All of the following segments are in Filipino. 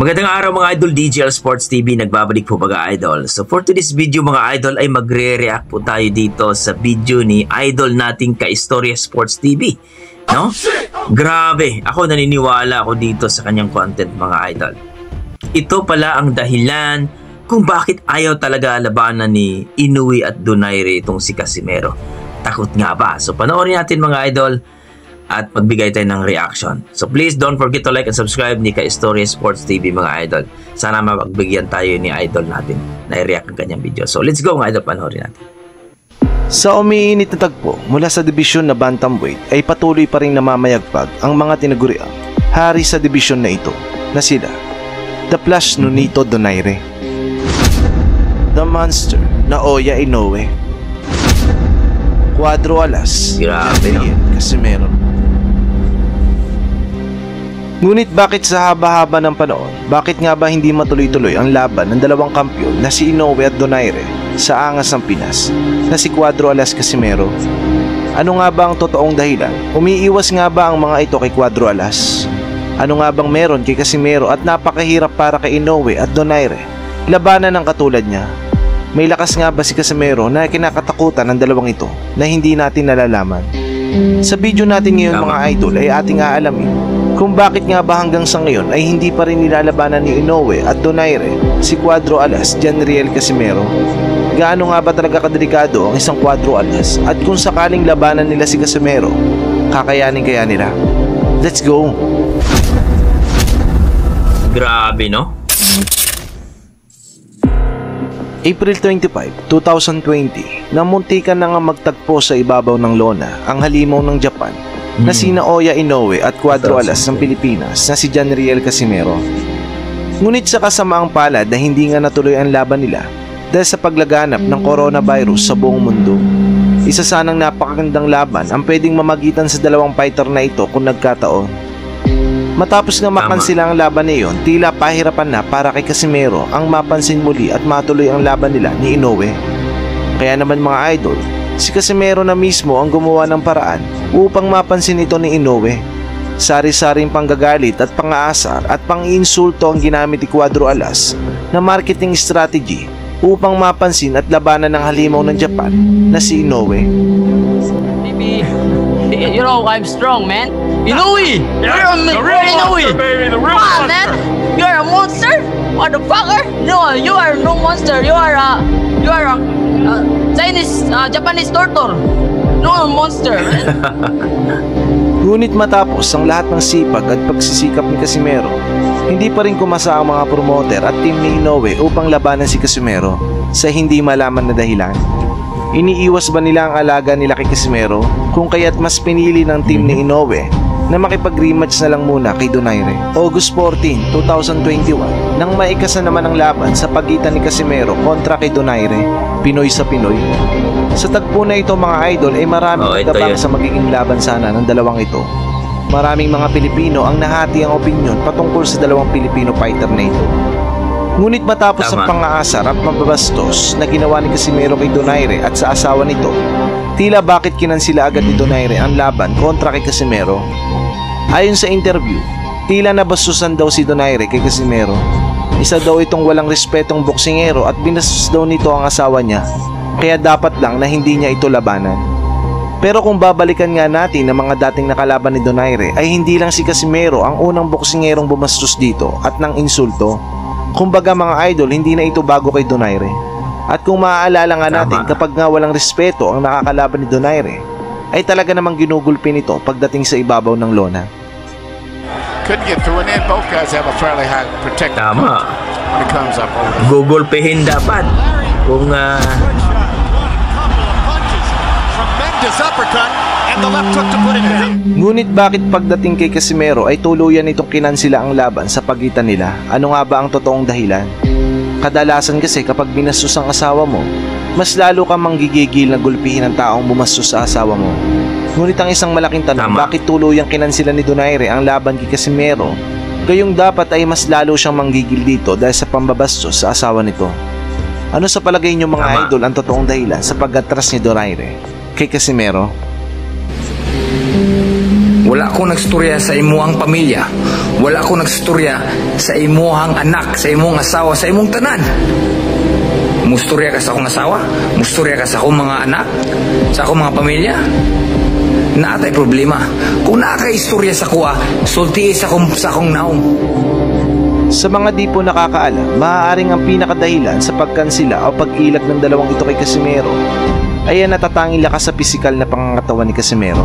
Magandang araw mga idol, DJL Sports TV, nagbabalik po mga idol. So for today's video mga idol ay magre-react po tayo dito sa video ni idol nating Kaistorya Sports TV. No? Grabe, ako naniniwala ako dito sa kanyang content mga idol. Ito pala ang dahilan kung bakit ayaw talaga labanan ni Inoue at Donaire itong si Casimero. Takot nga ba? So panoorin natin mga idol at magbigay tayo ng reaction. So please don't forget to like and subscribe ni Kaistorya Sports TV mga idol. Sana mapagbigyan tayo ni idol natin na i-react ang kanyang video. So let's go mga idol, panoorin natin. Sa umiinit na tagpo mula sa dibisyon na bantamweight ay patuloy pa rin namamayagpag ang mga tinaguriang hari sa dibisyon na ito na sila The Flash Nonito Donaire, The Monster na Oya Inoue, Cuadro Alas, Grabe, no? Casimero. Ngunit bakit sa haba-haba ng panahon, bakit nga ba hindi matuloy-tuloy ang laban ng dalawang kampyon na si Inoue at Donaire sa angas ng Pinas na si Cuadro Alas Casimero? Ano nga ba ang totoong dahilan? Umiiwas nga ba ang mga ito kay Cuadro Alas? Ano nga bang meron kay Casimero at napakahirap para kay Inoue at Donaire labanan ng katulad niya? May lakas nga ba si Casimero na kinakatakutan ng dalawang ito na hindi natin nalalaman? Sa video natin ngayon mga idol ay ating aalamin kung bakit nga ba hanggang sa ngayon ay hindi pa rin nilalabanan ni Inoue at Donaire si Cuadro Alas Janriel Casimero. Gaano nga ba talaga kadelikado ang isang Cuadro Alas at kung sakaling labanan nila si Casimero, kakayanin kaya nila? Let's go! Grabe, no? April 25, 2020, nang muntikan na nga magtagpo sa ibabaw ng lona ang halimaw ng Japan na sina Oya Inoue at Cuadro Alas ng Pilipinas na si Janriel Casimero. Ngunit sa kasamaang palad na hindi nga natuloy ang laban nila dahil sa paglaganap ng coronavirus sa buong mundo. Isa sanang napakagandang laban ang pwedeng mamagitan sa dalawang fighter na ito kung nagkataon. Matapos nga makansila ang laban na iyon, tila pahirapan na para kay Casimero ang mapansin muli at matuloy ang laban nila ni Inoue. Kaya naman mga idol, si Casimero na mismo ang gumawa ng paraan upang mapansin ito ni Inoue. Sari-saring panggagalit at pang-aasar at pang-insulto ang ginamit ni Cuadro Alas na marketing strategy upang mapansin at labanan ng halimaw ng Japan na si Inoue. Baby, you know I'm strong, man. Inoue! You're a Inoue! Come on, man! You're a monster? Motherfucker! No, you are no monster. You are a Chinese, Japanese torture. No monster, man. Ngunit matapos ang lahat ng sipag at pagsisikap ni Casimero, hindi pa rin kumasa ang mga promoter at team ni Inoue upang labanan si Casimero sa hindi malaman na dahilan. Iniiwas ba nila ang alaga nila kay Casimero kung kaya't mas pinili ng team ni Inoue na makipag-rematch na lang muna kay Donaire? August 14, 2021, nang maikasa naman ang laban sa pagitan ni Casimero kontra kay Donaire, Pinoy sa Pinoy. Sa tagpo na ito mga idol ay maraming nagtabang sa magiging laban sana ng dalawang ito. Maraming mga Pilipino ang nahati ang opinyon patungkol sa dalawang Pilipino fighter na ito. Ngunit matapos ang pang-aasar at mababastos na ginawa ni Casimero kay Donaire at sa asawa nito, tila bakit kinansila agad ni Donaire ang laban kontra kay Casimero. Ayon sa interview, tila nabastusan daw si Donaire kay Casimero. Isa daw itong walang respetong boksingero at binastos daw nito ang asawa niya, kaya dapat lang na hindi niya ito labanan. Pero kung babalikan nga natin ang mga dating nakalaban ni Donaire ay hindi lang si Casimero ang unang boksingerong bumastos dito at nang insulto. Kumbaga mga idol, hindi na ito bago kay Donaire. At kung maaalala nga natin, kapag nga walang respeto ang nakakalaban ni Donaire, ay talaga namang ginugulpin ito pagdating sa ibabaw ng lona. Tama. Gugulpihin dapat. Kung Ngunit bakit pagdating kay Casimero ay tuluyan itong kinansila ang laban sa pagitan nila? Ano nga ba ang totoong dahilan? Kadalasan kasi kapag binastos ang asawa mo, mas lalo kang manggigigil na gulpihin ang taong bumastos sa asawa mo. Ngunit ang isang malaking tanong, bakit tuluyang kinansila ni Donaire ang laban kay Casimero? Gayong dapat ay mas lalo siyang manggigil dito dahil sa pambabastos sa asawa nito. Ano sa palagay niyo mga idol ang totoong dahilan sa pag-atras ni Donaire kay Casimero? Wala ko nagstorya sa imuhang pamilya. Wala ko nagstorya sa imuhang anak, sa imong asawa, sa imong tanan. Mustorya ka sa akong asawa? Mustorya ka sa akong mga anak? Sa akong mga pamilya? Naatay problema. Kung nakaka-istorya sa kuha, sulti sa akong naong. Sa mga di po nakakaalam, maaaring ang pinakadahilan sa pagkansila o pag-ilag ng dalawang ito kay Casimero ay ang natatanging lakas sa pisikal na pangangatawan ni Casimero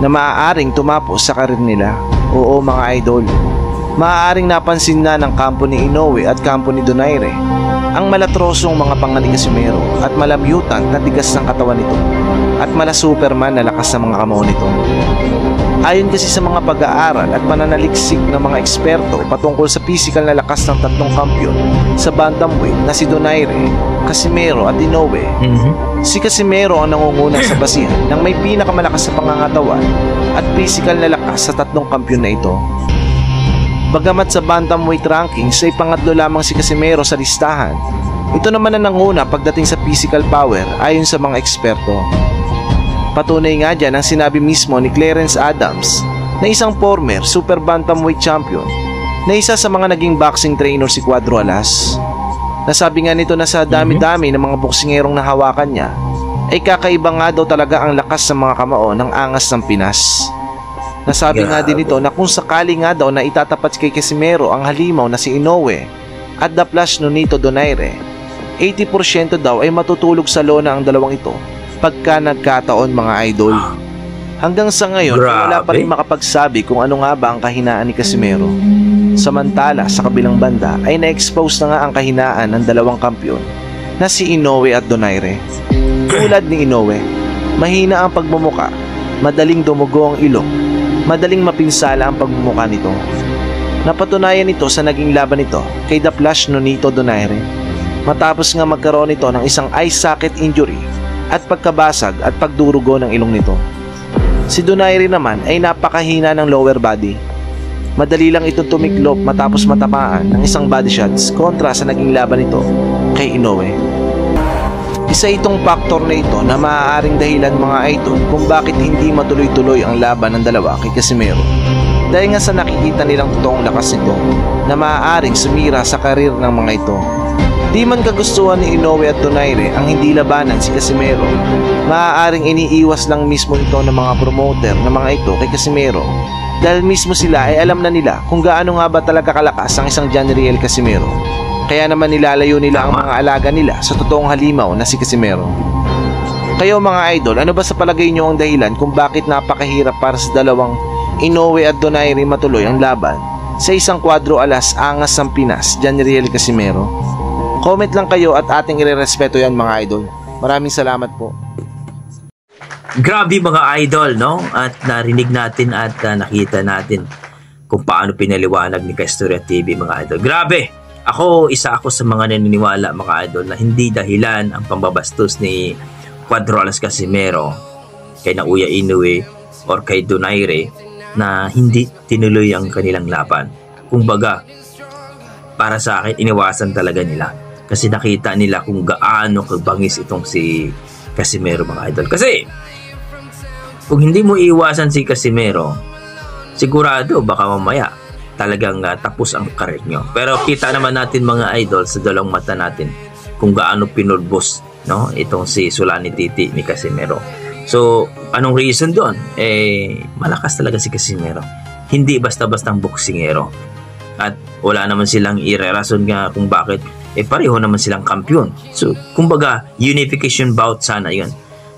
na maaaring tumapos sa karir nila. Oo mga idol, maaaring napansin na ng kampo ni Inoue at kampo ni Donaire ang malatrosong mga panga ni Casimero at malabyutan na tigas ng katawan nito at mala Superman na lakas ng mga kamao nito. Ayon kasi sa mga pag-aaral at pananaliksik ng mga eksperto patungkol sa physical na lakas ng tatlong kampiyon sa bantamweight na si Donaire, Casimero at Inoue, si Casimero ang nangunguna sa basihan ng may pinakamalakas sa pangangatawan at physical na lakas sa tatlong kampiyon na ito. Bagamat sa bantamweight rankings ay pangatlo lamang si Casimero sa listahan, ito naman ang nanguna pagdating sa physical power ayon sa mga eksperto. Patunay nga dyan ang sinabi mismo ni Clarence Adams na isang former super bantamweight champion na isa sa mga naging boxing trainer si Cuadro Alas. Nasabi nga nito na sa dami-dami ng mga boksingerong nahawakan niya ay kakaiba nga daw talaga ang lakas ng mga kamao ng angas ng Pinas. Nasabi nga din ito na kung sakali nga daw na itatapat kay Casimero ang halimaw na si Inoue at the Flash Nonito Donaire, 80% daw ay matutulog sa lona ang dalawang ito pagka nagkataon mga idol. Hanggang sa ngayon, wala pa rin makapagsabi kung ano nga ba ang kahinaan ni Casimero. Samantala, sa kabilang banda ay na-expose na nga ang kahinaan ng dalawang kampiyon na si Inoue at Donaire. Tulad ni Inoue, mahina ang pagmumuka, madaling dumugo ang ilong, madaling mapinsala ang pagmumuka nito. Napatunayan ito sa naging laban nito kay The Flash Nonito Donaire matapos nga magkaroon ito ng isang eye socket injury at pagkabasag at pagdurugo ng ilong nito. Si Donaire naman ay napakahina ng lower body. Madali lang itong tumiklop matapos matamaan ng isang body shots kontra sa naging laban nito kay Inoue. Isa itong faktor na ito na maaaring dahilan mga idol kung bakit hindi matuloy-tuloy ang laban ng dalawa kay Casimero. Dahil nga sa nakikita nilang totoong lakas nito na maaaring sumira sa karir ng mga ito. Di man kagustuhan ni Inoue at Donaire ang hindi labanan si Casimero, maaaring iniiwas lang mismo ito ng mga promoter na mga ito kay Casimero dahil mismo sila ay alam na nila kung gaano nga ba talaga kalakas ang isang John Riel Casimero. Kaya naman nilalayo nila ang mga alaga nila sa totoong halimaw na si Casimero. Kayo mga idol, ano ba sa palagay nyo ang dahilan kung bakit napakahirap para sa dalawang Inoue at Donaire matuloy ang laban sa isang Cuadro Alas angas ng Pinas, John Riel Casimero? Comment lang kayo at ating irerespeto yan mga idol. Maraming salamat po. Grabe mga idol, no? At narinig natin at nakita natin kung paano pinaliwanag ni Kaistorya TV mga idol. Grabe! Isa ako sa mga naniniwala mga idol na hindi dahilan ang pambabastos ni Cuadro Alas Casimero kay Naoya Inoue or kay Donaire na hindi tinuloy ang kanilang laban. Kumbaga, para sa akin, iniwasan talaga nila. Kasi nakita nila kung gaano kabangis itong si Casimero mga idol. Kasi kung hindi mo iwasan si Casimero, sigurado baka mamaya talagang tapos ang karir nyo. Pero kita naman natin mga idol sa dalawang mata natin kung gaano pinulbos, no, itong si Sulani Titi ni Casimero. So anong reason doon? Malakas talaga si Casimero. Hindi basta-bastang boksingero. At wala naman silang irerason nga kung bakit pareho naman silang kampiyon. So, kumbaga, unification bout sana yun.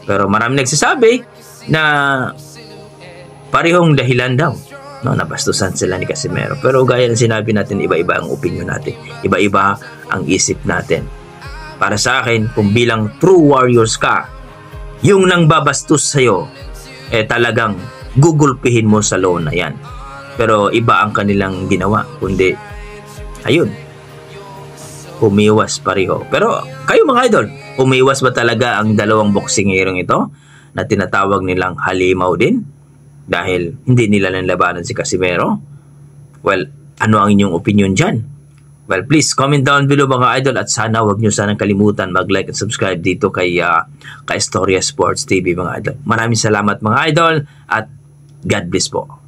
Pero marami nagsasabi na parehong dahilan daw. No, nabastusan sila ni Casimero. Pero gaya ng sinabi natin, iba-iba ang opinion natin. Iba-iba ang isip natin. Para sa akin, kung bilang true warriors ka, yung nang babastos sa'yo, talagang gugulpihin mo sa lona yan. Pero iba ang kanilang ginawa. Kundi, ayun, umiwas pareho. Pero kayo mga idol, umiwas ba talaga ang dalawang boksingerong ito na tinatawag nilang halimaw din? Dahil hindi nila labanan si Casimero? Well, ano ang inyong opinion dyan? Well, please comment down below mga idol at sana wag nyo sanang kalimutan mag-like at subscribe dito kay Kaistorya Sports TV mga idol. Maraming salamat mga idol at God bless po.